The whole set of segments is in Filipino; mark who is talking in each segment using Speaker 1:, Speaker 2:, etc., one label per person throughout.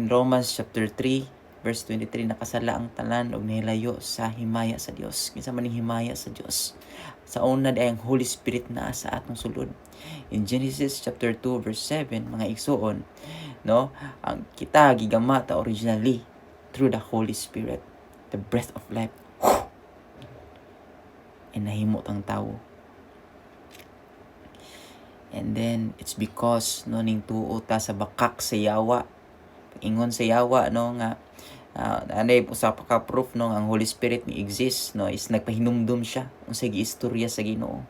Speaker 1: In Romans chapter 3 verse 23, nakasala ang tanan og nihilayo sa himaya sa Dios. Kinsa man ning himaya sa Dios? Sa una ay ang Holy Spirit na sa atong sulod. In Genesis chapter 2 verse 7, mga igsoon, no, ang kita gigamata originally through the Holy Spirit, the breath of life. And nahimo tang tawo. And then it's because no ning tuo ta sa bakak sa yawa. Ingon sa yawa no nga anay usa pa ka proof no ang Holy Spirit ni exist no is nagpahinumdum siya unsay giistorya sa Ginoo,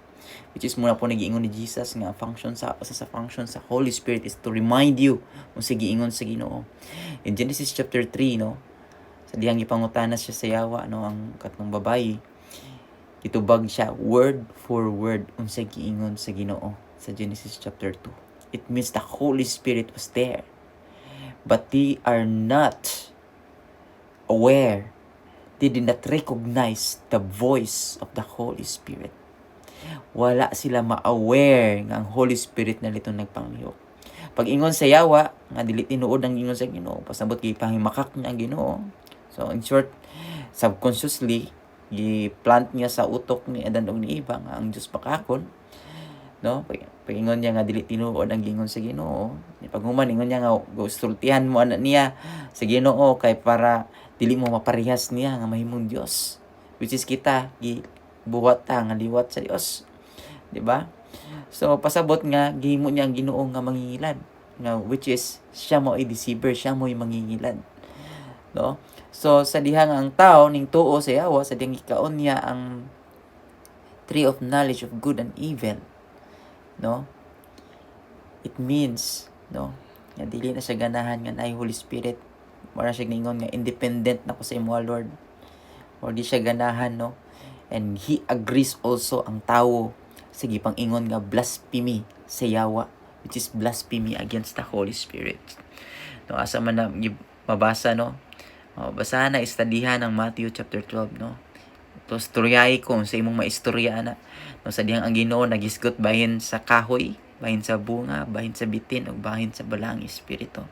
Speaker 1: which is muna po nagiingon ni Jesus nga function sa function sa Holy Spirit is to remind you unsay giingon sa Ginoo. In Genesis chapter 3 no, sa dihang gipangutanas siya sa yawa no ang katong babayi, gitubag siya word for word unsay giingon sa Ginoo sa Genesis chapter 2. It means the Holy Spirit was there, but they are not aware. They did not recognize the voice of the Holy Spirit. Wala sila ma-aware nga ang Holy Spirit na litong nagpanglihok. Pag ingon sa yawa, nga dili tinuod ang ingon sa Ginoo, pasabot kay pahimakak niya ang Ginoo. So in short, subconsciously gi-plant niya sa utok ni Adan ug ni Eva nga ang Dios makakon, no? Pag ingon niya nga dili tinuod ang gingon sa Ginoo, pag human ingon niya nga gustultihan mo ana niya sa Ginoo kay para dili mo maparehas niya nga mahimong Dios, which is kita gibuhat ta nga liwat sa Dios, di ba? So pasabot nga gihimo niya ang Ginoo nga mangingilan, nga which is siya mo ay deceiver, siya mo ay mangingilan, no? So sa diha nga ang tao ning tuo sa yawa, sa dihang gikaon niya ang tree of knowledge of good and evil, no, it means no nga dili na siya ganahan nga naay Holy Spirit, wala siya ningon nga independent na ko sa imo Lord, or di siya ganahan, no, and he agrees also ang tawo sa gipang ingon nga blasphemy sa yawa, which is blasphemy against the Holy Spirit, no. Asa man na mabasa, no, basahan na istadihan ng Matthew chapter 12, no. To storyay kung sa imong maistorya na no, sa dihang ang Ginoo nagisgot bahin sa kahoy, bahin sa bunga, bahin sa bitin ug bahin sa balang espiritu,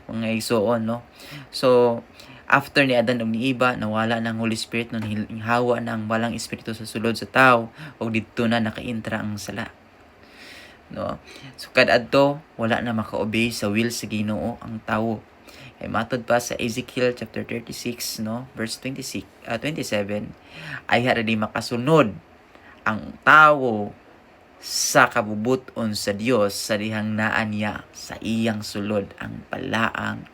Speaker 1: mga igsoon, no. So after ni Adan ug ni Eva, nawala na ang Holy Spirit, no, hawa na ang balang espiritu sa sulod sa tao ug didto na nakaintra ang sala, no. So kadadto wala na maka-obey sa will sa Ginoo ang tawo. Ay matod pa sa Ezekiel chapter 36, no, verse 27, ay haradi makasunod ang tawo sa kabubuton sa Dios sa dihang naa niya sa iyang sulod ang balaang